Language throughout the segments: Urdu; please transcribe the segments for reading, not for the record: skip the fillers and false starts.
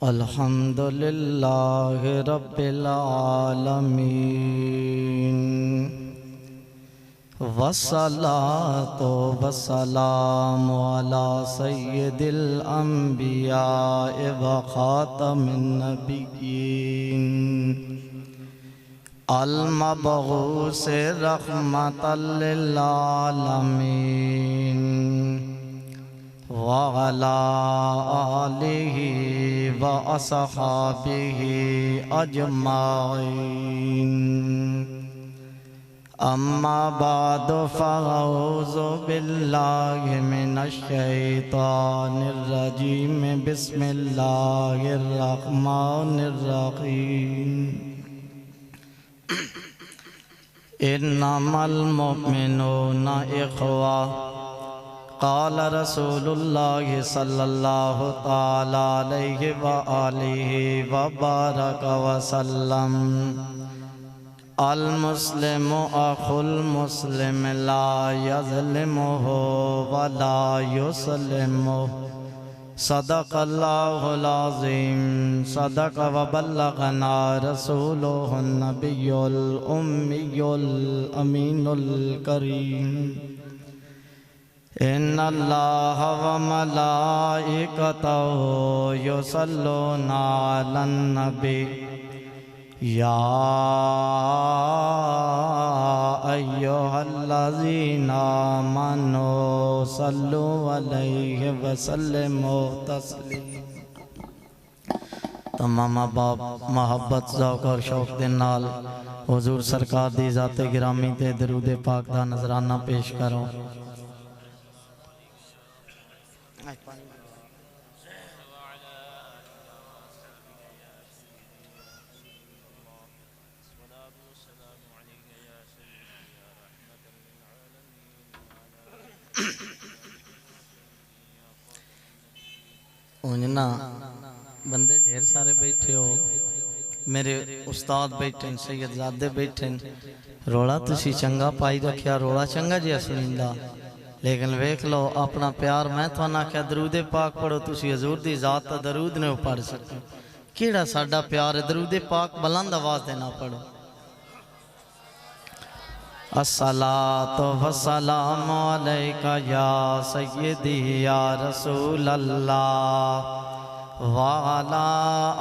الحمد للہ رب العالمین والصلاة والسلام علی سید الانبیاء وخاتم النبیین المبعوث رحمة للعالمین وعلى آلہ وأصحابہ اجمعین اما بعد فاعوذ باللہ من الشیطان الرجیم بسم اللہ الرحمن الرحیم انما المؤمنون اخوہ قال رسول اللہ صلی اللہ تعالی علیہ وآلہ وبارک وسلم المسلم اخو المسلم لا یظلمہ ولا یسلمہ صدق اللہ العظیم صدق وبلغنا رسولہ النبی الامی الامین الکریم ان اللہ وملائکتہ یصلون علی النبی یا ایہا الذین آمنوا صلوا علیہ وسلموا تسلیما۔ تمام احباب محبت ذوق اور شوق دے نال حضور سرکار دی ذات گرامی تے درود پاک دا نذرانہ پیش کرو۔ اونجنا بندے ڈھیر سارے بیٹھے ہو، میرے استاد بیٹھے ہیں، سید زادے بیٹھے ہیں، روڑا تسی چنگا پائی رکھیا، روڑا چنگا جی سنیندہ، لیکن ویکھ لو اپنا پیار میں تو نہ کیا درود پاک پڑھو، تسی حضور دی ذات درود نے پڑھ سکتے، کیڑا ساڈا پیار درود پاک بلند آواز دینا پڑھو۔ الصلاۃ والسلام علیکہ یا سیدی یا رسول اللہ وعلی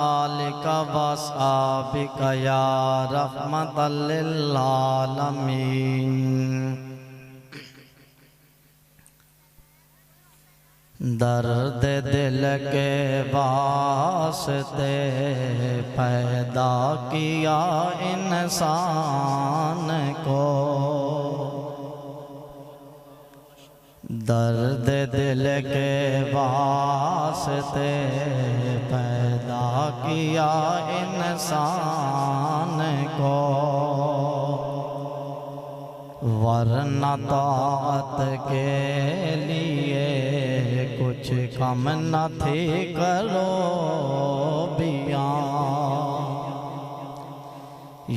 آلکہ واصحابکہ یا رحمت للعالمین۔ درد دل کے واسطے پیدا کیا انسان کو، درد دل کے واسطے پیدا کیا انسان کو، ورنہ طاعت کے لیے کچھ کم نہ تھی کرو بیان،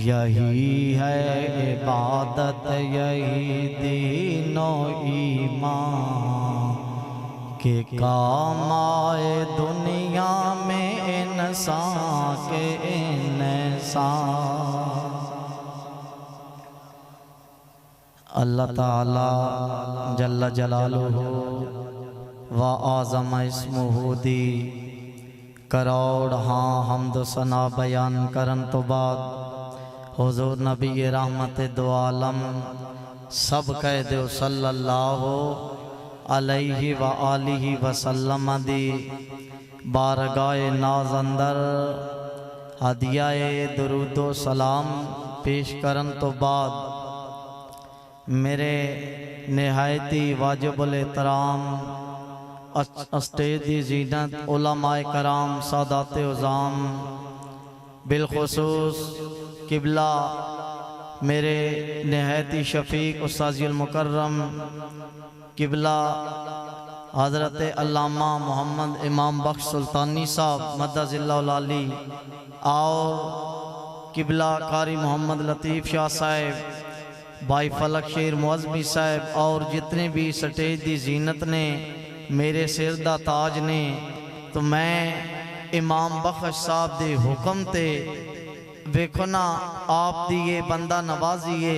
یہی ہے عبادت یہی دین و ایمان کہ کام آئے دنیا میں انسان کے انسان۔ اللہ تعالی جل جلالہ وَأَعْظَمَ اسمہ دی کروڑ حمد و ثنا بیان کرن تو بعد حضور نبی رحمت دو عالم سب کہہ دیو صلی اللہ علیہ وآلہ وسلم دی بارگاہ ناز اندر ہدیہ درود و سلام پیش کرن تو بعد میرے نہایتی واجب الاحترام اسٹیج دی زینت علماء کرام سادات عظام بالخصوص قبلہ میرے نہایتی شفیق استاذی المکرم قبلہ حضرت علامہ محمد امام بخش سلطانی صاحب مدد اللہ العالی اور قبلہ قاری محمد لطیف شاہ صاحب بھائی فلک شیر معظمی صاحب اور جتنے بھی سٹیج دی زینت نے میرے سر دا تاج نے، تو میں امام بخش صاحب دے حکم تے ویکھو نا آپ دی یہ بندہ نوازیے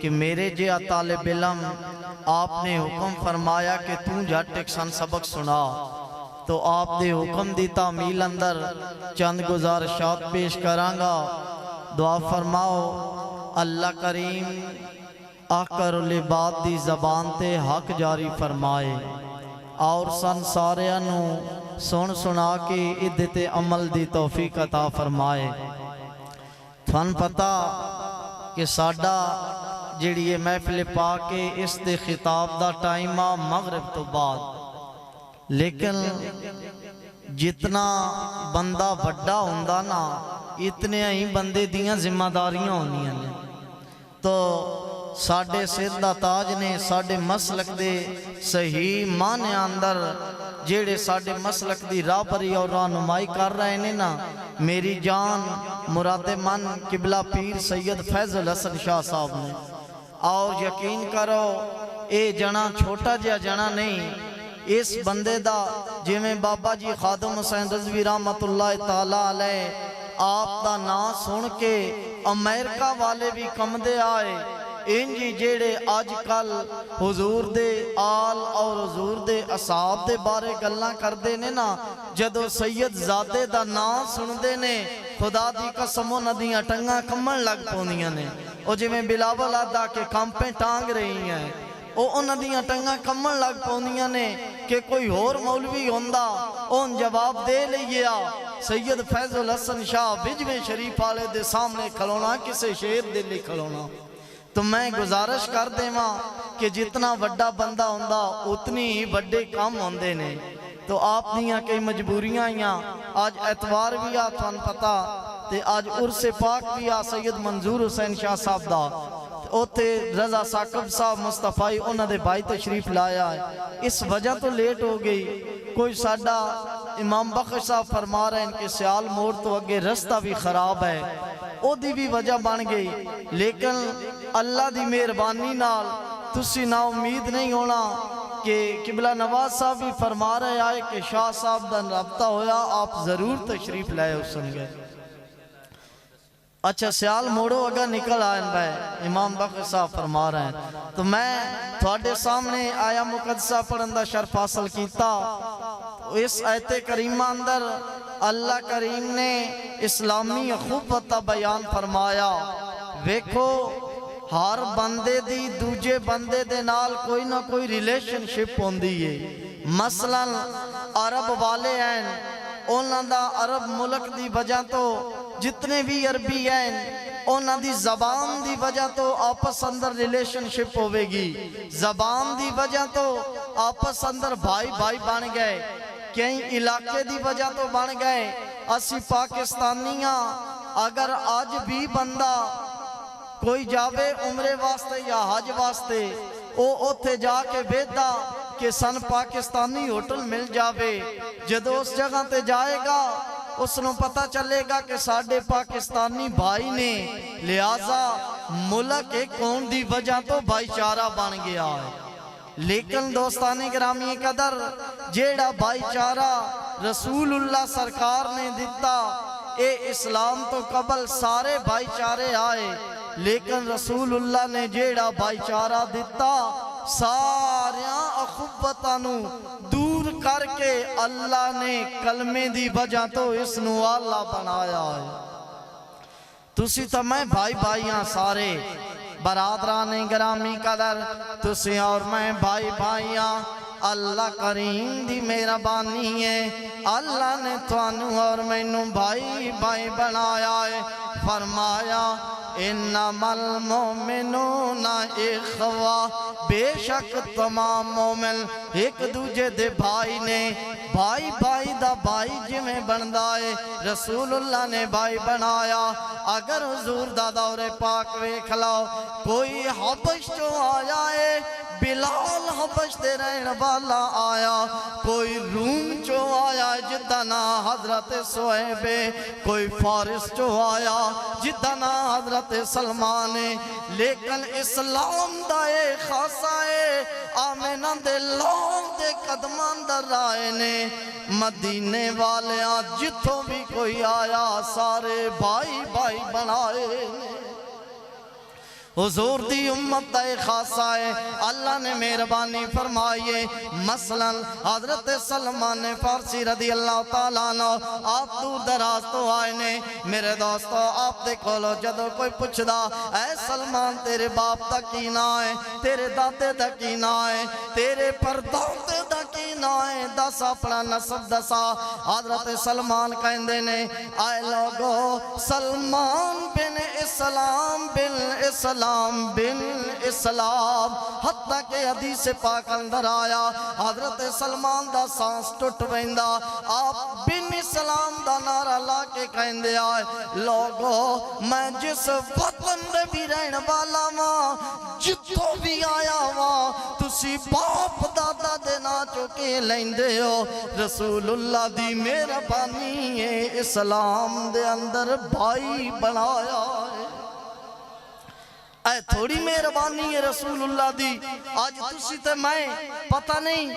کہ میرے جیا طالب علم آپ نے حکم فرمایا کہ تُو جا ٹکسن سبق سنا، تو آپ دے حکم دی تعمیل اندر چند گزارشات پیش کرانگا۔ دعا فرماؤ اللہ کریم آکر العباد دی زبان تے حق جاری فرمائے اور سنساریانو سن سنا کے عدت عمل دی توفیق عطا فرمائے۔ تھن پتا کہ ساڈا جڑی یہ محفل پا کے اس دے خطاب دا ٹائمہ مغرب تو بعد، لیکن جتنا بندہ وڈا ہوندہ نا اتنے ہی بندے دیاں ذمہ داریاں ہونیاں نے۔ تو ساڑھے سیدہ تاج نے ساڑھے مسلک دے صحیح معنی اندر جیڑے ساڑھے مسلک دی رابری اور رہنمائی کر رہے ہیں نا، میری جان مراد من قبلہ پیر سید فیض الحسن شاہ صاحب نے، اور یقین کرو اے جنا چھوٹا جیا جنا نہیں، اس بندے دا جویں بابا جی خادم حسین رضوی رحمت اللہ تعالیٰ علیہ آپ دا نا سن کے امریکہ والے بھی کم دے آئے، انجی جیڑے آج کل حضور دے آل اور حضور دے اصحاب دے بارے گلنا کر دے نے نا، جدو سید زادے دا نا سن دے نے خدا دی قسموں ندیاں ٹنگا کمن لگ پونیاں نے، او جی میں بلاول آدھا کے کمپیں ٹانگ رہی ہیں، او ندیاں ٹنگا کمن لگ پونیاں نے کہ کوئی اور مولوی ہوندہ ان جواب دے لیا سید فیض الحسن شاہ بجویں شریف آلے دے سامنے کھلونا کسے شیر دے لے کھلونا۔ تو میں گزارش کر دے ماں کہ جتنا وڈا بندہ ہوندہ اتنی ہی وڈے کام ہوندے نے۔ تو آپ نیاں کئی مجبوریاں آئیاں، آج اتوار بھی آتوان پتا تے آج عرس پاک بھی آ سید منظور حسین شاہ صاحب دا، اوتے رضا ثاقب صاحب مصطفی انہاں دے بھائی تشریف لایا ہے، اس وجہ تو لیٹ ہو گئی۔ کوئی ساڈا امام بخش صاحب فرما رہے ہیں کہ سیال موڑ تو اگے رستہ بھی خراب ہے، او دی بھی وجہ بن گئی، لیکن اللہ دی مہربانی نال تسی نا امید نہیں ہونا کہ قبلہ نواز صاحب بھی فرما رہے آئے کہ شاہ صاحب دا رابطہ ہویا آپ ضرور تشریف لائے حسن گئے۔ اچھا سیال موڑو اگر نکل آئیں بھائی امام بخش صاحب فرما رہے ہیں، تو میں تھوڑے سامنے آیا مقدسہ پڑھندہ شرف حاصل کیتا۔ اس آیت کریمہ اندر اللہ کریم نے اسلامی خوبت بیان فرمایا، ویکھو ہر بندے دی دوجے بندے دے نال کوئی نہ کوئی ریلیشن شپ ہوندی ہے۔ مثلا عرب والے ہیں، انہاں دا عرب ملک دی وجہ تو جتنے بھی عربی ہیں انہاں دی زبان دی وجہ تو آپس اندر ریلیشن شپ ہوئے گی، زبان دی وجہ تو آپس اندر بھائی بھائی بن گئے، کئی علاقے دی وجہ تو بن گئے۔ اسی پاکستانیاں اگر آج بھی بندہ کوئی جاوے عمرے واسطے یا حج واسطے او اوتھے جا کے بیدا کہ سن پاکستانی ہوٹل مل جاوے، جدو اس جگہ تے جائے گا اس نو پتہ چلے گا کہ ساڑھے پاکستانی بھائی نے، لہٰذا ملک ایک کون دی وجہ تو بھائی چارہ بن گیا ہے۔ لیکن دوستانی گرامی قدر جیڑا بھائی چارہ رسول اللہ سرکار نے دیتا، اے اسلام تو قبل سارے بھائی چارے آئے، لیکن رسول اللہ نے جیڑا بھائی چارہ دیتا ساریاں اخوتانو دور کر کے اللہ نے کلمے دی وجہ تو اس نو اللہ بنایا ہے۔ تسی تو میں بھائی بھائیاں سارے برادران گرامی قدر، تسی اور میں بھائی بھائیاں، اللہ کریم دی مہربانی ہے، اللہ نے توانو اور مینوں بھائی بھائی بنایا ہے۔ فرمایا انما المومنون اخوہ، بے شک تمام مومن ایک دوجہ دے بھائی نے، بھائی بھائی دا بھائی جمیں بندائے رسول اللہ نے بھائی بنایا۔ اگر حضور دا دور پاک ویکھ لاؤ، کوئی حبش جو آیا ہے بلال حبش دے رہن والا آیا، کوئی روم جو آیا جدنا حضرت صہیب، کوئی فارس جو آیا جدنا حضرت سلمان، لیکن اسلام دائے خاصہ ہے آمینہ دے لوگ دے قدمان در رائے نے، مدینے والیاں جتوں بھی کوئی آیا سارے بھائی بھائی بنائے نے حضور دی امت دا خاصہ ہے اللہ نے مہربانی فرمائیے مثلا حضرت سلمان فارسی رضی اللہ تعالیٰ عنہ آپ دور دراز تو آئے نے میرے دوستو آپ دے کولو جدو کوئی پوچھ دا اے سلمان تیرے باپ دا کی نا ہے تیرے دادے دا کی نا ہے تیرے پردادے دا کی نا ہے دس اپنا نسب دسا حضرت سلمان کہندے نے اے لوگو سلمان بن اسلام بن اسلام بن اسلام حتیٰ کہ حدیث پاک اندر آیا حضرت سلمان دا سانس ٹوٹ ویندا آپ بن اسلام دا نعرہ لا کے کہندے آئے لوگو میں جس وطن دے بھی رہن والا ماں جتوں بھی آیا ماں تسی باپ دادا دے نا چکے لیندے ہو رسول اللہ دی مہربانی ہے اسلام دے اندر بھائی بنایا ہے اے تھوڑی مہربانی ہے رسول اللہ دی آج تسی تے میں پتہ نہیں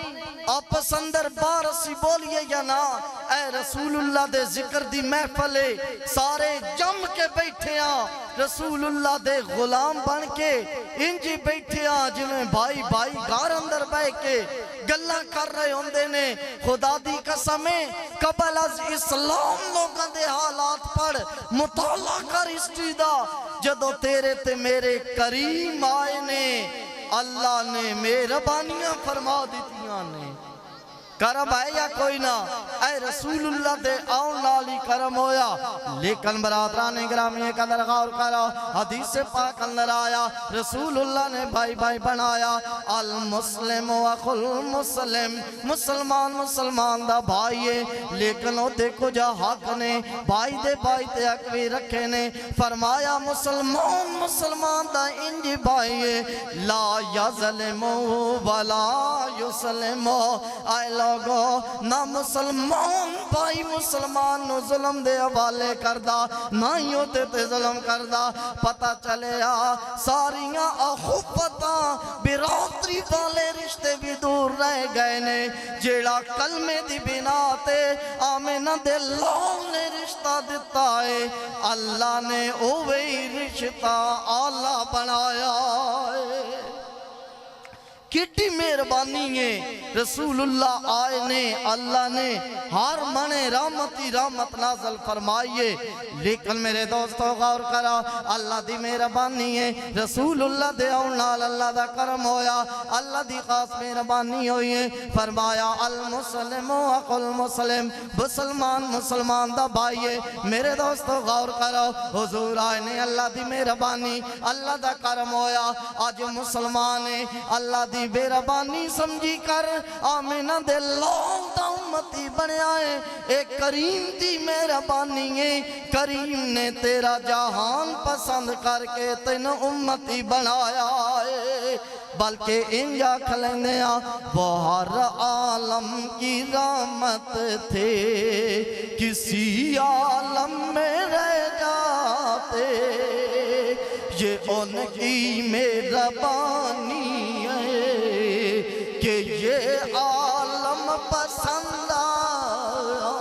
آپس اندر بار اسی بولیے یا نا اے رسول اللہ دے ذکر دی محفلے سارے جم کے بیٹھے آں رسول اللہ دے غلام بن کے انجی بیٹھے آں جنہیں بھائی بھائی گھر اندر بے کے گلہ کر رہے ہوندے نے خدا دی قسمیں قبل از اسلام لوگاں دے حالات پڑھ مطالعہ کر ہسٹری دا جدو تیرے تے میرے کریم آئے نے اللہ نے مہربانیاں فرما دیتیاں نے کرم ہے یا کوئی نہ اے رسول اللہ دے آن لالی کرم ہویا لیکن برادران گرامی قدر غور کرو حدیث پاک اندر آیا رسول اللہ نے بھائی بھائی بنایا المسلم و اخل مسلم مسلمان مسلمان دا بھائیے لیکن وہ دیکھو جا حق نے بھائی دے بھائی تے حق بھی رکھے نے فرمایا مسلمان مسلمان دا انجی بھائیے لا یظلمو ولا یسلمو آئے لوگو نہ مسلمان بھائی مسلمان نو ظلم دے حوالے کردہ نہ ہی ہوتے تے ظلم کردہ پتہ چلے ساریاں اخوفتاں برادری والے رشتے بھی دور رہ گئے نے جیڑا کلمے دی بنا تے آمینہ دے لال نے رشتہ دیتا ہے اللہ نے اوہی رشتہ آلہ بنایا ہے کتنی مہربانی ہے رسول اللہ آئے نے اللہ نے ہر منے رحمتی رحمت نازل فرمائیے لیکن میرے دوستو غور کرا اللہ دی مہربانی ہے رسول اللہ دے اونال اللہ دا کرم ہویا اللہ دی خاص مہربانی ہوئی ہے فرمایا المسلم و اخل مسلم مسلمان مسلمان دا بھائیے میرے دوستو غور کرو حضور آئے نے اللہ دی مہربانی اللہ دا کرم ہویا آج مسلمان ہے اللہ دی بیربانی سمجھی کر آمینہ دے لوگ دا امتی بنے آئے ایک کریم دی مہربانی ہے کریم نے تیرا جہان پسند کر کے تین امتی بنایا ہے بلکہ انجا کھلنے وہ ہر عالم کی رحمت تھے کسی عالم میں رہ جاتے یہ ان کی مہربانی ہے کہ یہ عالم پسند آیا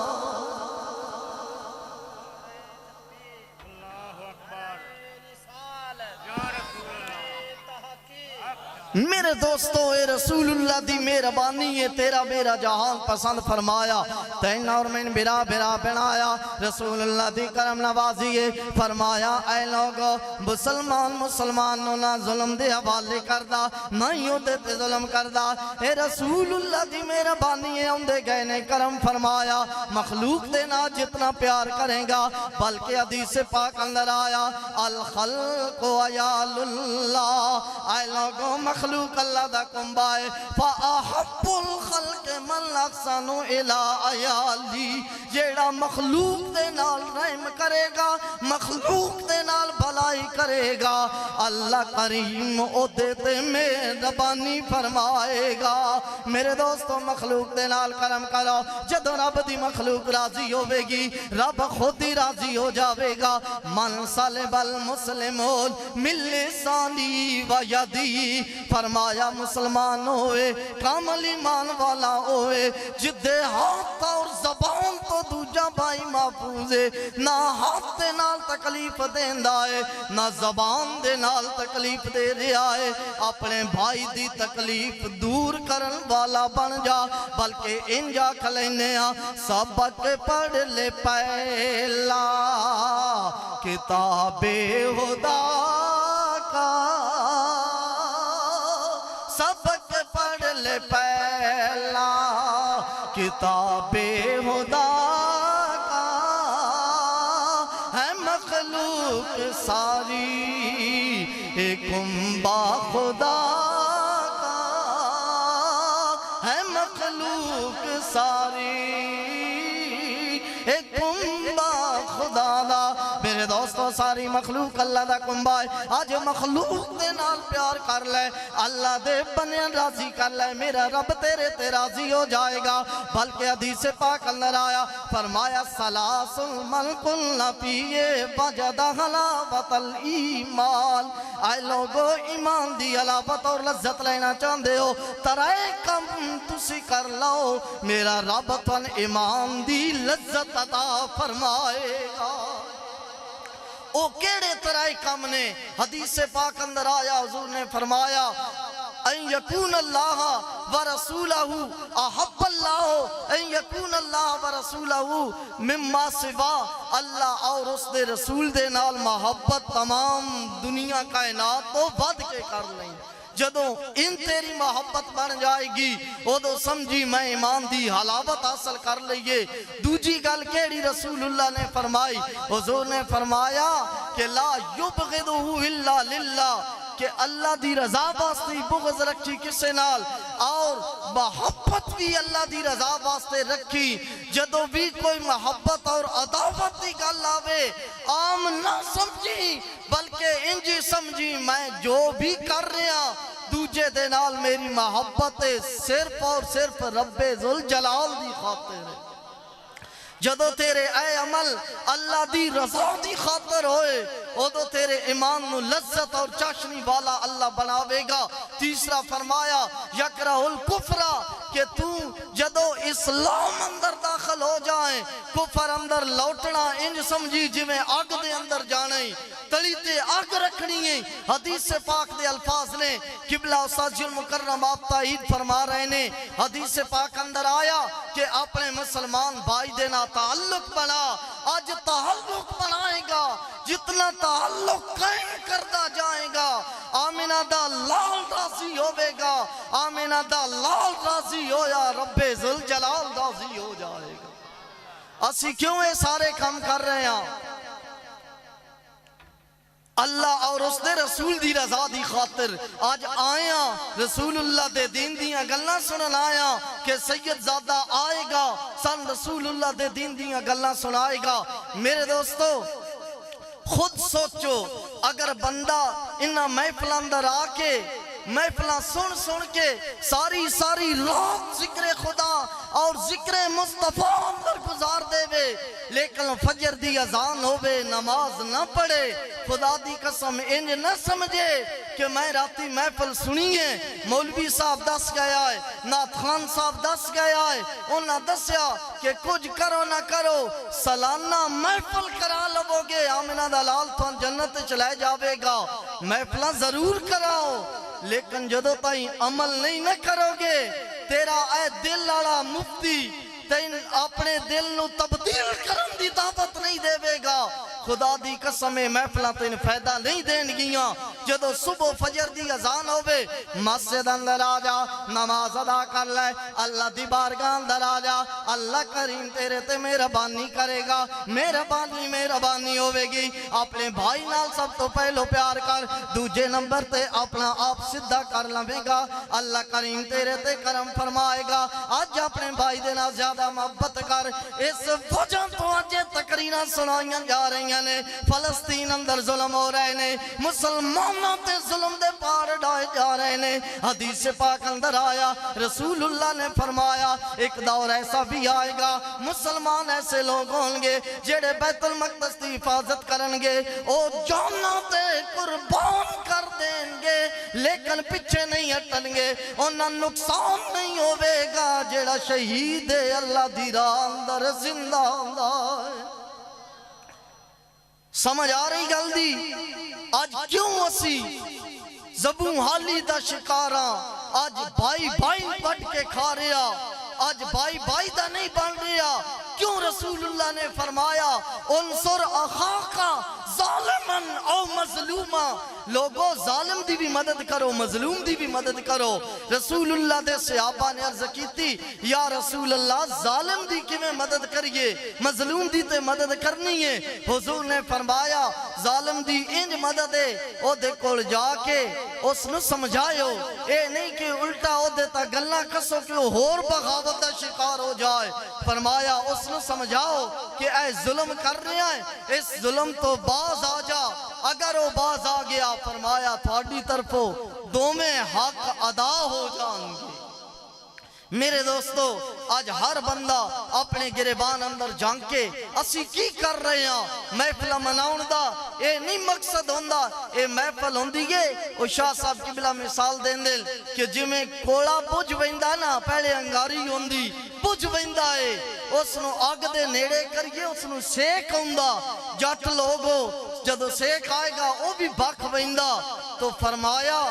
میرے دوستو اے رسول اللہ دی مہربانی ہے تیرا میرا جہان پسند فرمایا تین اور میں برا برا بنایا رسول اللہ دی کرم نوازی ہے فرمایا اے لوگو مسلمان مسلمانوں نہ ظلم دے حوالے کردہ نہ ہی ہوتے تے ظلم کردہ اے رسول اللہ دی مہربانی ہے ان دے گئے نے کرم فرمایا مخلوق دے نہ جتنا پیار کریں گا بلکہ حدیث پاک اندر آیا الخلق عیال اللہ اے لوگو مخلوق اللہ دا کمبائے فَأَحَبُّ الْخَلْقِ مَنْ لَقْسَنُ إِلَىٰ عَيَالِي جیڑا مخلوق دے نال رحم کرے گا مخلوق دے نال بھلائی کرے گا اللہ کریم او دیتے مہربانی فرمائے گا میرے دوستو مخلوق دے نال کرم کرو جدو رب دی مخلوق راضی ہوئے گی رب خود ہی راضی ہو جاوے گا من صلب المسلمون من لسانی و یدی فرمایا مسلمان ہوئے کامل ایمان والا ہوئے جدے ہاتھ اور زبان تو دوجا بھائی محفوظ ہے نہ ہاتھ دے نال تکلیف دیندا ہے نہ زبان دے نال تکلیف دے رہا ہے اپنے بھائی دی تکلیف دور کرن والا بن جا بلکہ انجا کھلینے سبق پڑھ لے پہلا کتاب خدا کا سبق پڑھ لے پہلا کتاب خدا کا ہے مخلوق ساری ایک کنبہ خدا کا ہے مخلوق ساری ایک کنبہ خدا دا میرے دوستو ساری مخلوق اللہ دا کنبہ ہے آج مخلوق دے نال پیار کر لے اللہ دے بنیان راضی کر لے میرا رب تیرے تے راضی ہو جائے گا بلکہ حدیث پاک اندر آیا فرمایا سلاس من کن پیے وجد حلاوت الایمان آئے لوگو ایمان دی حلاوت اور لذت لینا چاندے ہو ترائے کم تسی کر لو میرا رب تن ایمان دی لذت عطا فرمائے گا او کیڑے ترائے کم نے حدیث پاک اندر آیا حضور نے فرمایا ان یکون اللہ ورسولہ احب اللہ ان یکون اللہ ورسولہ مما سوا اللہ اور اس دے رسول دے نال محبت تمام دنیا کائنات تو ود کے کر لیں جدوں ان تیری محبت بن جائے گی او دو سمجھی میں ایمان دی حلاوت حاصل کر لئیے دوجی گل کیڑی رسول اللہ نے فرمائی حضور نے فرمایا کہ لا یبغضہ الا للہ کہ اللہ دی رضا واسطے بغض رکھی کسے نال اور محبت بھی اللہ دی رضا واسطے رکھی جدو بھی کوئی محبت اور عداوت دی گل آوے عام نہ سمجھی بلکہ انجی سمجھی میں جو بھی کر رہا دوجے دے نال میری محبت صرف اور صرف رب ذوالجلال دی خاطر ہے جدو تیرے اے عمل اللہ دی رضا دی خاطر ہوئے او دو تیرے ایمان نو لذت اور چاشنی والا اللہ بناوے گا تیسرا فرمایا یکرہ الکفرہ کہ تو جدو اسلام اندر داخل ہو جائیں کفر اندر لوٹنا انج سمجھی جویں آگ دے اندر جانے تلی تے آگ رکھنی ہے حدیث پاک دے الفاظ نے قبلہ استاد جی المکرم آپ تائید فرما رہے نے حدیث پاک اندر آیا کہ اپنے مسلمان بھائی دینا تعلق بنا آج تعلق بنائے گا جتنا تعلق قائم کرتا جائے گا آمینہ دا لال راضی ہوئے گا آمینہ دا لال راضی ہو یا رب ذوالجلال راضی ہو جائے گا اسی کیوں یہ سارے کام کر رہے ہیں اللہ اور اس دے رسول دی رضا دی خاطر آج آیا رسول اللہ دے دین دیاں گلنا سنن آیا کہ سید زادہ آئے گا سن رسول اللہ دے دین دیاں گلنا سنائے گا میرے دوستو خود سوچو اگر بندہ انہا محفل اندر آکے محفلہ سن کے ساری رات ذکر خدا اور ذکر مصطفیٰ اندر گزار دے وے لیکن فجر دی اذان ہوئے نماز نہ پڑھے خدا دی قسم انج نہ سمجھے کہ میں راتی محفل سنی ہے مولوی صاحب دس گیا ہے نعت خان صاحب دس گیا ہے انہاں دسیا کہ کچھ کرو نہ کرو سالانہ محفل کرا لو گے آمینہ دلال تو جنت چلائے جاوے گا محفلہ ضرور کراؤ لیکن جدو تائیں عمل نہیں نہ کرو گے تیرا اے دل لالا مفتی تین اپنے دل نو تبدیل کرن دی دعوت نہیں دے بے گا خدا دی قسم محفلہ تین فائدہ نہیں دین گیاں جدو صبح فجر دی اذان ہوئے مسجد اندر آجا نماز ادا کر لے اللہ دی بارگاہ اندر آجا اللہ کریم تیرے تے مہربانی کرے گا مہربانی ہوئے گی اپنے بھائی نال سب تو پہلو پیار کر دوجے نمبر تے اپنا آپ صدہ کر لے گا اللہ کریم تیرے تے کرم فرمائے گا آج اپنے بھائی دینا زیادہ محبت کر اس وجہ تو آجے تقرین تقریراں سنائیاں جا رہی ہیں، فلسطین اندر ظلم ہو رہے ہیں، مسلمانوں تے ظلم دے پار ڈائے جا رہے ہیں۔ حدیث پاک اندر آیا، رسول اللہ نے فرمایا ایک دور ایسا بھی آئے گا، مسلمان ایسے لوگ ہوں گے جڑے بیت المقدس کی حفاظت کرن گے، او جاناں تے قربان کر دیں گے لیکن پیچھے نہیں ہٹن گے، انہاں نقصان نہیں ہوئے گا جڑا شہید اللہ دی راہ اندر زندہ ہوندا ہے۔ سمجھ آ رہی گل دی؟ آج کیوں اسی زبوں حالی دا شکاراں، آج بھائی بھائی بٹ کے کھا رہا، آج بھائی بھائی دا نہیں بن رہا؟ کیوں رسول اللہ نے فرمایا انصر اخاکا ظالمن او مظلوما، لوگو ظالم دی بھی مدد کرو، مظلوم دی بھی مدد کرو۔ رسول اللہ دے صحابہ نے عرض کی تھی یا رسول اللہ ظالم دی کی میں مدد کریے، مظلوم دی تے مدد کرنی ہے۔ حضور نے فرمایا ظالم دی انج مدد ہے او دے کول جا کے اس نو سمجھائیو، اے نہیں کہ الٹا او دیتا گلنا کسو کہ وہ ہور بغاوت دا شکار ہو جائے۔ فرمایا اس نو سمجھاؤ کہ اے ظلم کر رہے ہیں، اس ظلم تو باز آ جا، اگر وہ باز آ گیا فرمایا تھوڑی طرفوں دومیں حق ادا ہو جائیں گے۔ میرے دوستو آج ہر بندہ اپنے گریبان اندر جان کے اسی کی کر رہے ہیں، محفلہ مناؤن دا اے نہیں مقصد ہوندا، اے محفل ہوندی ہے۔ وہ شاہ صاحب کی بلا مثال دین دل کہ جی میں کوڑا بجھ ویندہ نا، پہلے انگاری ہوندی بجھ ویندہ ہے، اس نو آگ دے نیڑے کریے، اس نو سیک ہوندہ، جٹ لوگو جدو سیک آئے گا وہ بھی بک ویندہ۔ تو فرمایا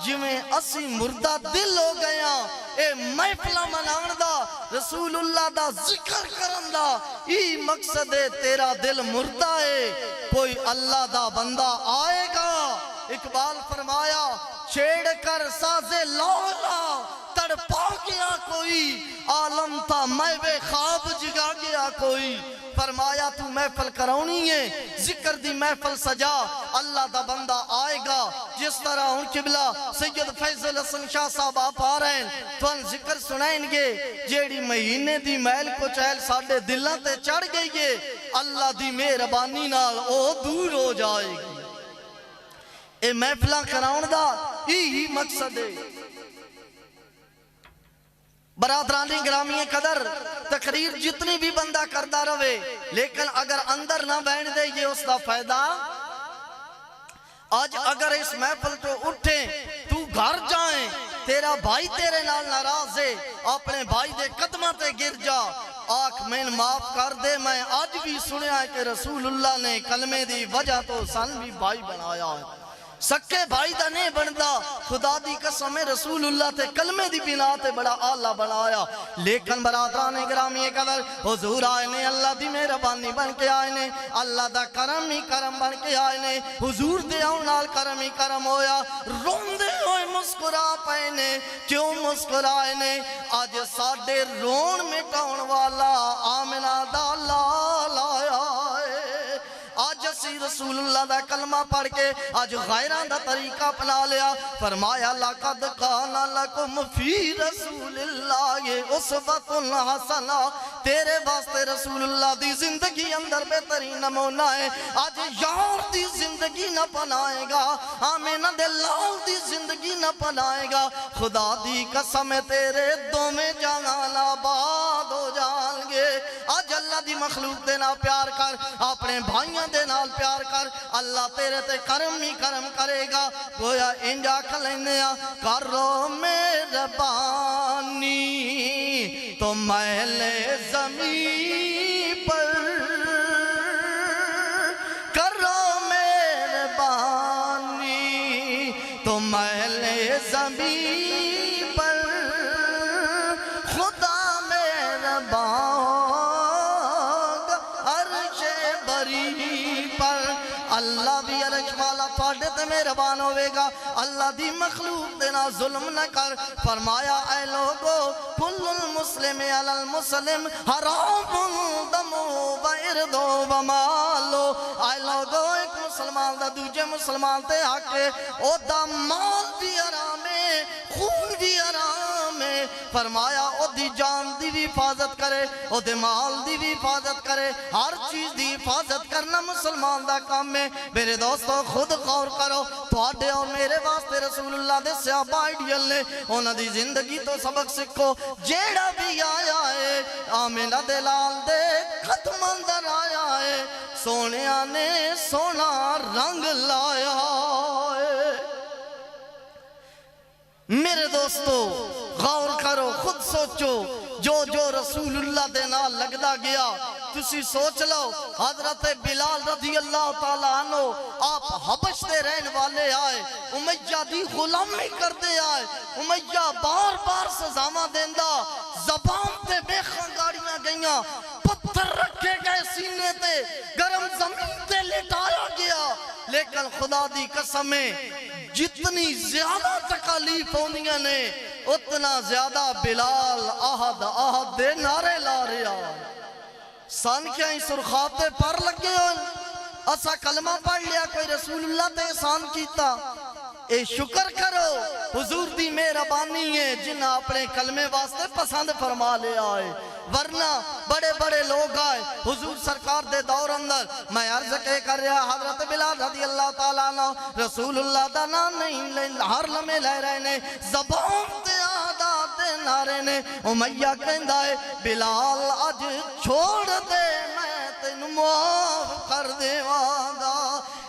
جی میں اسی مردہ دل ہو گیا، اے محفلہ منان دا، رسول اللہ دا ذکر کرن دا، ای مقصد ہے تیرا دل مردہ ہے، کوئی اللہ دا بندہ آئے گا۔ اقبال فرمایا چھیڑ کر سازے لولا تڑپا گیا کوئی، عالم تھا میں خواب جگا گیا کوئی۔ فرمایا تو محفل کراؤنی ہے، ذکر دی محفل سجا، اللہ دا بندہ آئے گا۔ جس طرح ان قبلہ سید فیضل حسن شاہ صاحب آپ آ رہے ہیں تو ان ذکر سنائیں گے، جیڑی مہینے دی محل کو چہل ساڑھے دلوں تے چڑھ گئی ہے، اللہ دی مہربانی نال او دور ہو جائے گی۔ اے محفلہ کراؤن دا ہی مقصد ہے۔ برادرانی گرامی قدر تقریر جتنی بھی بندہ کردہ روے، لیکن اگر اندر نہ بیٹھ دے یہ اس کا فائدہ۔ آج اگر اس محفل تو اٹھیں تو گھر جائیں، تیرا بھائی تیرے نال ناراض ہے، اپنے بھائی دے قدمہ تے گر جا، آنکھ میں معاف کر دے، میں آج بھی سنیا ہے کہ رسول اللہ نے کلمے دی وجہ تو سن بھی بھائی بنایا ہے، سکے بھائی دا نہیں بندا، خدا دی قسم رسول اللہ تے کلمے دی بنا تے بڑا آلہ بنایا۔ لیکن برادران گرامی قدر حضور آئے نے، اللہ دی مہربانی بن کے آئے نے، اللہ دا کرم ہی کرم بن کے آئے نے، حضور دے آنال کرم ہی کرم ہویا، روندے ہوئے مسکرا پائے نے، کیوں مسکرائے نے؟ آج ساڑھے رون مٹاؤن والا آمنہ دا لال آیا ہے۔ آج اسی رسول اللہ دا کلمہ پڑھ کے آج غیران دا طریقہ اپنا لیا۔ فرمایا لَقَدْ قَانَ لَكُمْ فِي رَسُولِ اللَّهِ أُسْوَةٌ حَسَنَةٌ، تیرے واسطے رسول اللہ دی زندگی اندر بہترین نمونہ ہے۔ آج یار دی زندگی نہ پنائے گا، آمینہ دے لال دی زندگی نہ پنائے گا، خدا دی قسم تیرے دو میں جہان آباد ہو جان گے۔ آج اللہ دی مخلوق دے نال پیار کر، اپنے بھائیاں دے نال پیار کر، اللہ تیرے تے کرم ہی کرم کرے گا۔ گویا انجا کھلینیا کرو مہربانی تو محل زمین پر، کرو مہربانی تو محل زمین پر، خدا مہربان عرش بری پر، اللہ بھی عرش والا پاڑے تے مہربان ہوئے گا۔ اللہ دی مخلوق دینا ظلم نہ کر۔ فرمایا اے لوگو کل المسلم علی المسلم حرام دم و ارض و مالو، اے لوگو ایک مسلمان دا دوجہ مسلمان تے حق ہے، او دا مال بھی حرام ہے، خون بھی حرام ہے، فرمایا او دی جان دی بھی حفاظت کرے او دے مال دی بھی حفاظت کرے ہر چیز دی حفاظت کرنا مسلمان دا کام ہے میرے دوستو خود غور کرو تواڈے اور میرے واسطے رسول اللہ دے صحابہ آئیڈیل نے انہاں دی زندگی تو سبق سکھو جیڑا بھی آیا ہے آمینہ دے لال دے ختم اندر آیا ہے سونیاں نے سونا رنگ لایا ہے میرے دوستو غور کرو خود سوچو جو رسول اللہ دے نال لگدا گیا تسی سوچ لو حضرت بلال رضی اللہ تعالیٰ عنہ آپ حبش دے رہن والے آئے امیہ دی غلامی کر دے آئے امیہ بار بار سزاواں دیندہ زبان تے بے خانگاڑیاں گئیاں پتھر رکھے گئے سینے تے گرم زمین تے لٹایا گیا لیکن خدا دی قسمیں جتنی زیادہ تکالیف ہونیاں نے اتنا زیادہ بلال آہد دے نعرے لا رہا سان کیا ہی سرخاتے پر لگے ہوئے اسا کلمہ پڑھ لیا کوئی رسول اللہ تے احسان کیتا اے شکر کرو حضور دی مہربانی ہے جن اپنے کلمے واسطے پسند فرما لے آئے ورنہ بڑے بڑے لوگ آئے حضور سرکار دے دور اندر میں عرض کے کر رہا حضرت بلال رضی اللہ تعالیٰ عنہ رسول اللہ دا نام نہیں ہر لمحے لے رہے نے زبان تے آداب دے نعرے نے امیہ کہندہ ہے بلال اج چھوڑ دے میں تینوں معاف کر دے وعدہ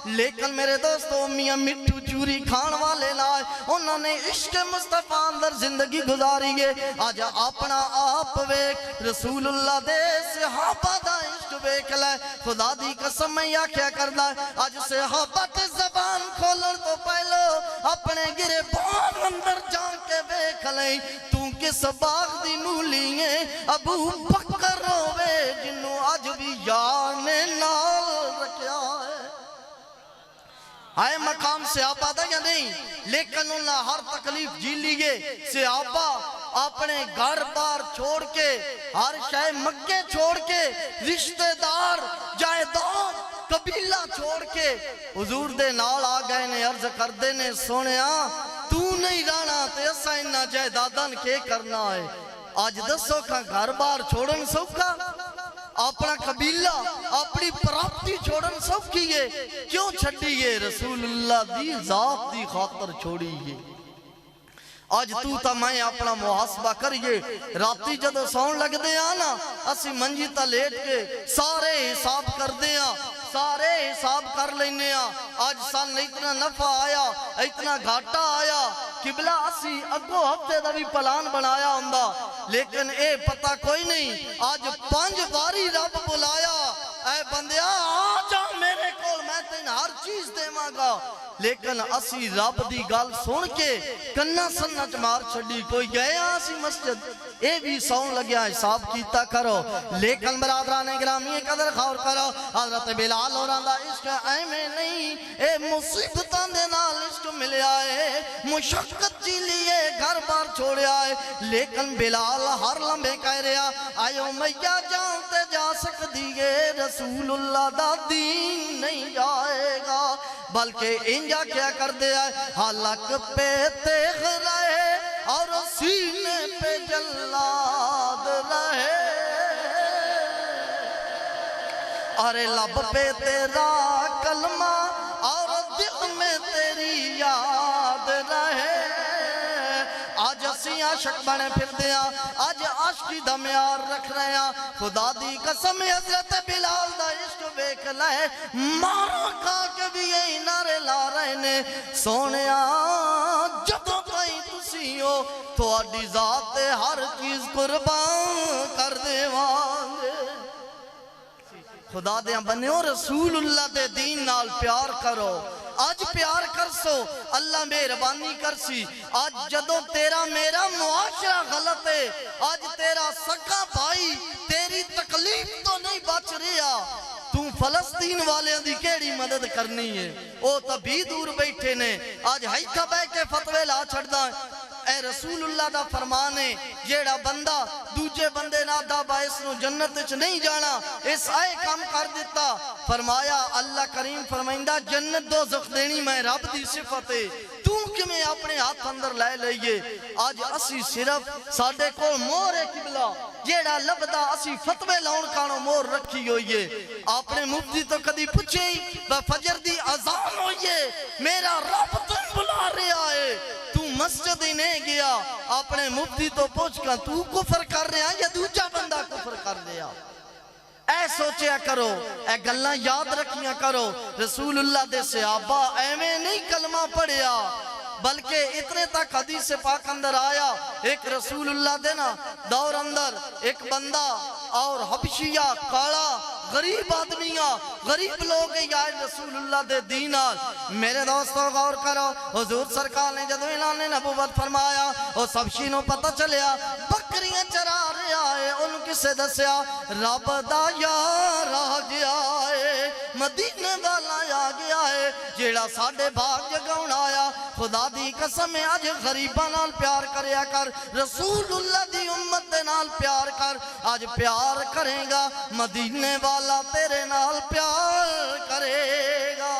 لیکن میرے دوستو میاں مٹھو چوری کھان والے لائے انہوں نے عشق مصطفیٰ اندر زندگی گزاری ہے آج اپنا آپ ویک رسول اللہ دے صحابہ دا عشق ویک لائے خدا دی قسم میں یا کیا کر لائے آج صحابہ تے زبان کھولن تو پہلو اپنے گرے بان اندر جان کے ویک لائے تو کس باغ دی مولی ہے ابو بکر روے جنہوں آج بھی یار نے نال رکھیا ہے آئے مقام صحابہ دا یا نہیں لیکن انہاں ہر تکلیف جی لیے صحابہ اپنے گھر بار چھوڑ کے ہر شے مکے چھوڑ کے رشتہ دار جائیداد قبیلہ چھوڑ کے حضور دے نال آ گئے نے عرض کر دے نے سونیا تو نہیں رانا تے اسا انہاں جائیداداں کے کرنا ہے آج دسو کا گھر بار چھوڑن سوکھا اپنا قبیلہ اپنی پراپتی چھوڑن سب کیے کیوں چھڑیے رسول اللہ دی ذات دی خاطر چھوڑیے آج تو تا میں اپنا محاسبہ کریے راتی جدو سون لگ دے آنا اسی منجی تا لیٹ کے سارے حساب کر دے سارے حساب کر لینے آج سان اتنا نفع آیا اتنا گھاٹا آیا قبلہ اسی اگو ہفتے دا بھی پلان بنایا ہوندہ لیکن اے پتہ کوئی نہیں آج 5 باری رب بلایا اے بندیا آجا میرے کول میں تین ہر چیز دے مانگا لیکن اسی رب دی گال سن کے کنہ سنت مار چھڑی کوئی گئے آسی مسجد اے بھی سون لگیا حساب کیتا کرو لیکن برادران گرامی قدر خور کرو حضرت بلال اور اندہ عشق اے میں نہیں اے مصیبتان دے نال عشق ملے آئے مشقت جی لیے گھر بار چھوڑے آئے لیکن بلال ہر لمحے کہہ رہا آئیو میاں جانتے جا سک دیئے رسول اللہ دا دین نہیں جائے گا بلکہ انجا کیا کر دے آئے حلق پہ تیغ رہے اور سینے پہ جلاد رہے ارے لب پہ تیرا کلمہ اور دل میں تیری یاد رہے آج اسی عاشق بنے پھر دیا آج عاشقی دا معیار رکھ رہے ہیں خدا دی قسم حضرت بلال دا عشق بیک لائے مارا کا کے بھی یہی نعرے لا رہے نے سونیا جدوں کہیں تسی ہو تو اڈی ذات ہر چیز قربان کر دے وانگے خدا دیا بنیو رسول اللہ دے دین نال پیار کرو آج پیار کر سو اللہ مہربانی کر سی آج جدوں تیرا میرا معاشرہ غلط ہے آج تیرا سکا بھائی تیری تکلیف تو نہیں بچ رہا تو فلسطین والے دی کیڑی مدد کرنی ہے او تبھی دور بیٹھے نے آج ہائیکہ بے کے فتوے لا چھڑ دا اے رسول اللہ دا فرمان ہے جیڑا بندہ دوجے بندے نہ دا باعث نو جنت وچ نہیں جانا اس آئے کام کر دیتا فرمایا اللہ کریم فرمائندہ جنت دوزخ دینی میں رب دی صفت ہے تو کہ میں اپنے ہاتھ اندر لے لئیے آج اسی صرف ساڑھے کو مور قبلہ جیڑا لبدا اسی فتوے لاؤن کانو مور رکھی ہوئیے آپ نے مفتی تو کدی پوچھے فجر دی اذان ہوئیے میرا رب تن بلا رہا ہے تو مسجد ہی نہیں گیا آپ نے مفتی تو پوچھ کر تو کفر کر رہا یا دوجہ بندہ کفر کر رہا اے سوچیا کرو اے گلہ یاد رکھیا کرو رسول اللہ دے صحابہ ایویں نہیں کلمہ پڑھیا بلکہ اتنے تک حدیث پاک اندر آیا ایک رسول اللہ دینا دور اندر ایک بندہ اور حبشیہ کالا غریب آدمیاں غریب لوگ یا رسول اللہ دے دینار میرے دوستوں غور کرو حضور سرکار نے جدو اعلان نبوت فرمایا وہ سب شینوں پتہ چلیا بکریاں چرا رہا ہے ان کسے دسیا رب دا یار آ گیا ہے مدینے والا آ گیا ہے جیڑا ساڑھے بھاگ جگاؤن آیا خدا دی قسم آج غریبہ نال پیار کریا کر رسول اللہ دی امت دے نال پیار کر آج پیار کرے گا مدینے والا تیرے نال پیار کرے گا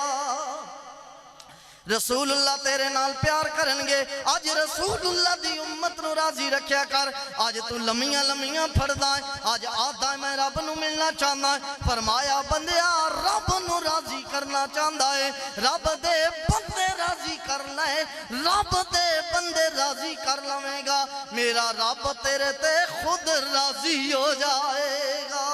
رسول اللہ تیرے نال پیار کرنگے آج رسول اللہ دی امت نو راضی رکھیا کر آج تو لمیاں لمیاں پھڑدائیں آج آدھا میں رب نو ملنا چاہتا ہے فرمایا بندیا رب نو راضی کرنا چاہتا ہے رب دے بندے راضی کرنا ہے رب دے بندے راضی کر لویں گا میرا رب تیرے تے خود راضی ہو جائے گا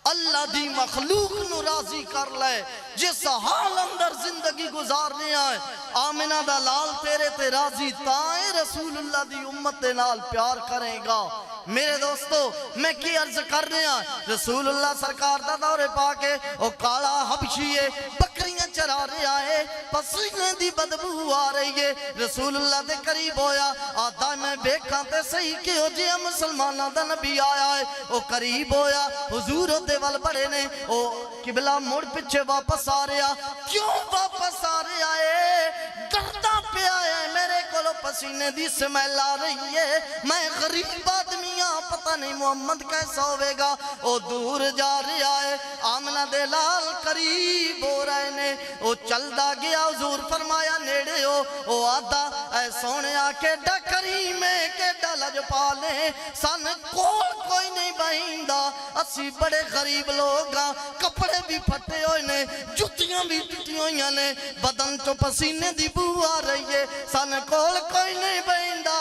اللہ دی مخلوق نو راضی کر لے جس حال اندر زندگی گزارنے آئے آمنہ دا لال تیرے تے راضی تائیں رسول اللہ دی امت دے نال پیار کرے گا میرے دوستو میں کی عرض کر رہے ہیں رسول اللہ سرکار دا دور پاکے او کالا حبشیے بکریاں چرا رہے آئے پسینے دی بدبو آ رہی ہے رسول اللہ دے قریب ہویا آدھا میں بیکھاں تے صحیح کہ ہو جی مسلمانہ دا نبی آیا ہے او قریب ہویا حضور دے وال بڑے نے او قبلہ موڑ پچھے واپس آ رہا کیوں واپس آ رہا ہے ڈرتا پہ آئے میرے کولو پسینے دی سمیل آ رہی ہے میں غریب آدمیاں پتہ نہیں محمد کیسا ہوئے گا او دور جا رہا ہے آمنہ دے لال قریب ہو رہے نے او چل دا گیا حضور فرمایا نیڑے ہو او آدھا اے سونے آکے ڈا کریمے کے ڈالج پالے سن کوئی نہیں بہندہ اسی بڑے غریب لوگاں کپڑے بھی پھٹے ہوئے نے جتیاں بھی ٹوٹی ہوئی نے بدن تو پسینے دی بو آ رہی ہے سن کوئی نہیں بہندہ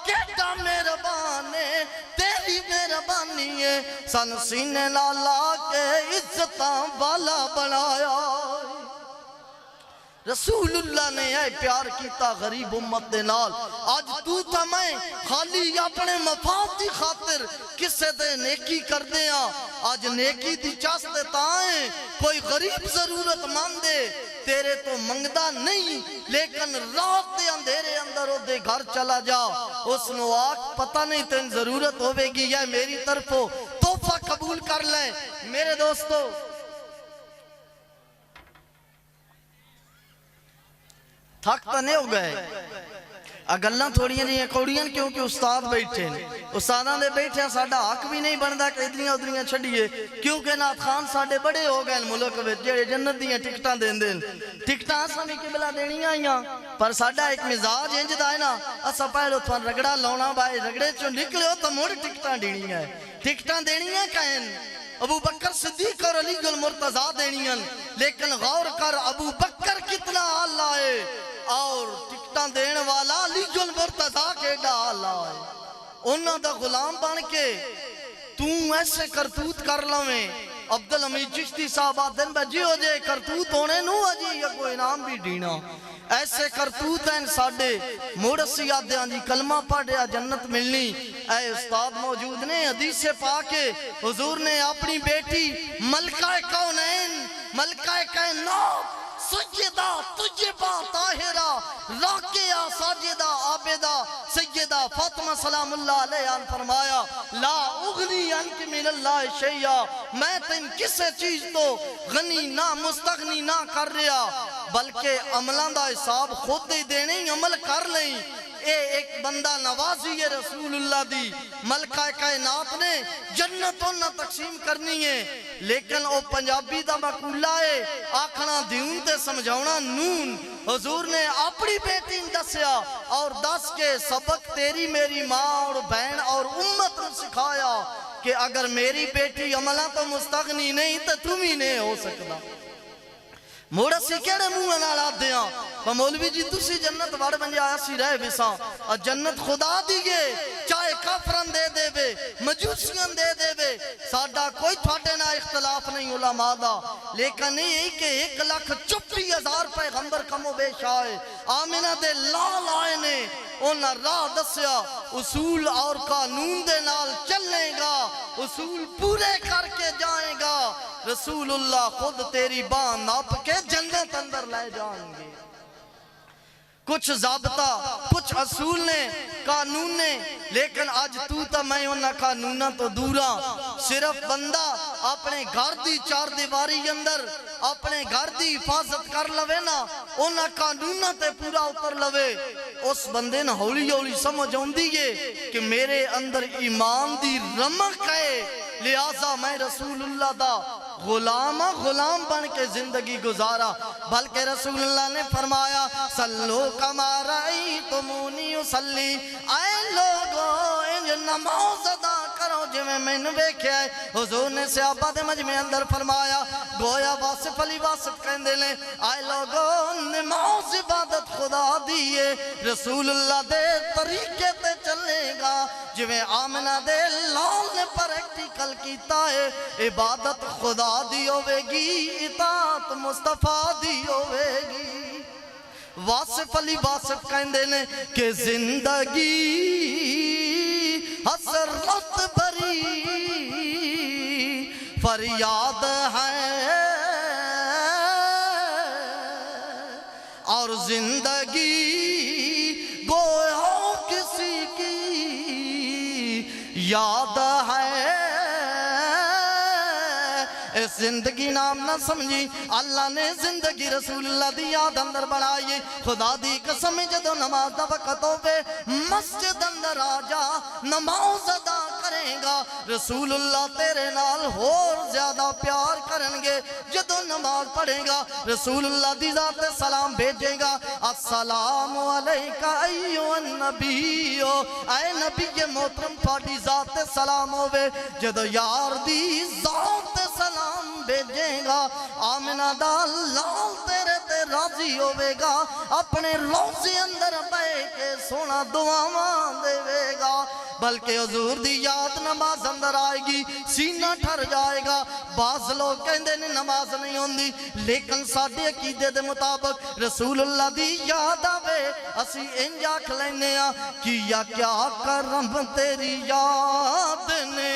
کیٹا مہربانے تیری مہربانی ہے سن سینے لالا کے عزتاں والا بنایا رسول اللہ نے اے پیار کیتا غریب امت دے نال آج تو تھا میں خالی اپنے مفاد دی خاطر کسے دے نیکی کر دیا آج نیکی دی چاس دیتا ہے کوئی غریب ضرورت ماندے تیرے تو منگدہ نہیں لیکن رات دے اندھیرے اندر دے گھر چلا جا اس نو آگ پتہ نہیں تین ضرورت ہوئے گی یا میری طرف ہو تحفہ قبول کر لیں میرے دوستو تھک تو نہیں ہو گئے اگلہ تھوڑیاں نہیں ہیں کوڑیاں کیونکہ استاد بیٹھے ہیں استاداں دے بیٹھے ہیں ساڑھا حق بھی نہیں بندہ کہ ادریاں ادریاں چھڑیے کیونکہ نات خان ساڑھے بڑے ہو گئے ملک وچ جڑے جنت دیاں ٹکٹاں دین دین ٹکٹاں سامی قبلہ دینی آئیاں پر ساڑھا ایک مزاج انج دا ہے نا اسا پہلو تھوان رگڑا لونا بھائی رگڑے چوں نکلے ہو تو موڑ ٹکٹاں دینی ہے ٹکٹاں دینی ہے کہیں ابو بکر صدیق اور علی المرتضیٰ دینی ہیں لیکن غور کر ابو بکر کتنا آلہ ہے اور ٹکٹاں دین والا علی المرتضیٰ کے ڈا آلہ ہے انہوں دا غلام بن کے تم ایسے کرتوت کر لویں عبدالحمید چشتی صاحب آدھن بجی ہو جائے کرتوت ہونے نو اجی یا کوئی انعام بھی دینا ایسے کرتوت ہیں ساڑھے موڑسی آدھیاں جی کلمہ پڑھیا جنت ملنی اے استاد موجود نے حدیث سے پاکے حضور نے اپنی بیٹی ملکہ کونین ملکہ کائنات سیدہ طیبہ طاہرہ راکعہ ساجدہ عابدہ سیدہ فاطمہ سلام اللہ علیہ نے فرمایا لا اغنی عنک من اللہ شیئا، میں تم کسے چیز تو غنی نہ مستغنی نہ کر رہا بلکہ عملان دا حساب خود دے دینے عمل کر لیں۔ اے ایک بندہ نوازی ہے رسول اللہ دی، ملکہ کائنات نے جنتوں نہ تقسیم کرنی ہے، لیکن او پنجابی دا مقولہ ہے آکھنا دیون تے سمجھونا نون۔ حضور نے اپنی بیٹی دسیا اور دس کے سبق تیری میری ماں اور بہن اور امت نے سکھایا کہ اگر میری بیٹی عملہ تو مستغنی نہیں تو تم ہی نہیں ہو سکتا۔ موڑا سی کیڑے منہ نالا دیاں و مولوی جی تسی جنت وڑ بن جایا سی رہ بساں اور جنت خدا دیگے چاہے کافران دے دے بے مجوسیان دے دے بے ساڑھا کوئی تھوڑے نہ اختلاف نہیں علماء دا، لیکن یہ کہ 1,50,000 پیغمبر کم و بے شائے آمینہ دے لال آئے نے انہا راہ دسیا اصول اور قانون دے نال چلنے گا، اصول پورے کر کے جائیں گا، رسول اللہ خود تیری بان ناپ کے جنت اندر لے جائیں گے۔ کچھ ضابطہ کچھ اصول نے قانون نے، لیکن آج تو تا میں انہا قانونہ تو دورا، صرف بندہ اپنے گھر دی چار دیواری اندر اپنے گھر دی حفاظت کر لوے نا انہا قانونہ تے پورا اتر لوے، اس بندے نا ہولی ہولی سمجھ ہوندی ہے کہ میرے اندر ایمان دی رمق ہے، لہذا میں رسول اللہ دا غلام بن کے زندگی گزارا۔ بلکہ رسول اللہ نے فرمایا صلو کما رأیتمونی اصلی، اے لوگو انج نماز ادا کرو جو میں نے بیکھے آئے۔ حضور نے صحابہ دے مجمع اندر فرمایا گویا واصف علی واصف کہندے لیں اے لوگو نماز عبادت خدا دیئے، رسول اللہ دے طریقے تے چلے گا جو آمنہ دے لال نے پریکٹیکل کیتا ہے، عبادت خدا دی ہوئے گی اطاعت مصطفیٰ دی ہوئے گی۔ واصف علی واصف کہندے نے کہ زندگی حسرت بھری فریاد ہے اور زندگی گویا کسی کی یاد ہے۔ زندگی نام نہ سمجھی، اللہ نے زندگی رسول اللہ دی یاد اندر بڑھائی، خدا دی قسم جدو نماز دا وقت ہوئے مسجد اندر آجا نماز ادا کریں گا، رسول اللہ تیرے نال اور زیادہ پیار کریں گے۔ جدو نماز پڑھیں گا رسول اللہ دی ذات سلام بھیجیں گا السلام علیکہ ایوہ النبی، اے نبی محترم تھوڑی ذات سلام ہوئے، جدو یار دی ذات سلام بھیجیں گا آمنہ دا لال تیرے تے راضی ہوئے گا، اپنے روزے اندر بے کے سونا دعاواں دے گا، بلکہ حضور دی یاد نماز اندر آئے گی سینہ ٹھر جائے گا۔ بعض لوگ کہندے نے نماز نہیں ہوندی، لیکن ساڑھے عقیدے دے مطابق رسول اللہ دی یاد آوے اسی انجا کھلینے کیا کیا کرم تیری یاد نے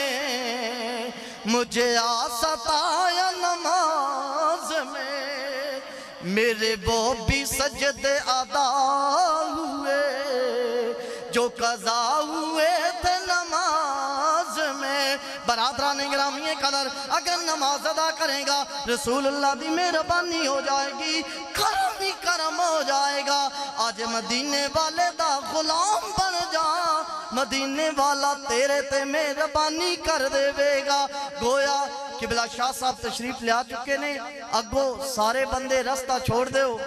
مجھے ستایا نماز میں، میرے وہ بھی سجدے ادا ہوئے جو قضا ہوئے تھے نماز میں۔ برادران گرامی قدر اگر نماز ادا کریں گا رسول اللہ دی مہربانی ہو جائے گی، کرم ہی کرم ہو جائے گا۔ آج مدینے والے دا غلام بن جا، مدینے والا تیرے تے مہربانی کر دے گا۔ گویا قبلہ شاہ صاحب تشریف لے آ چکے نے، اگو سارے بندے رستہ چھوڑ دے ہو۔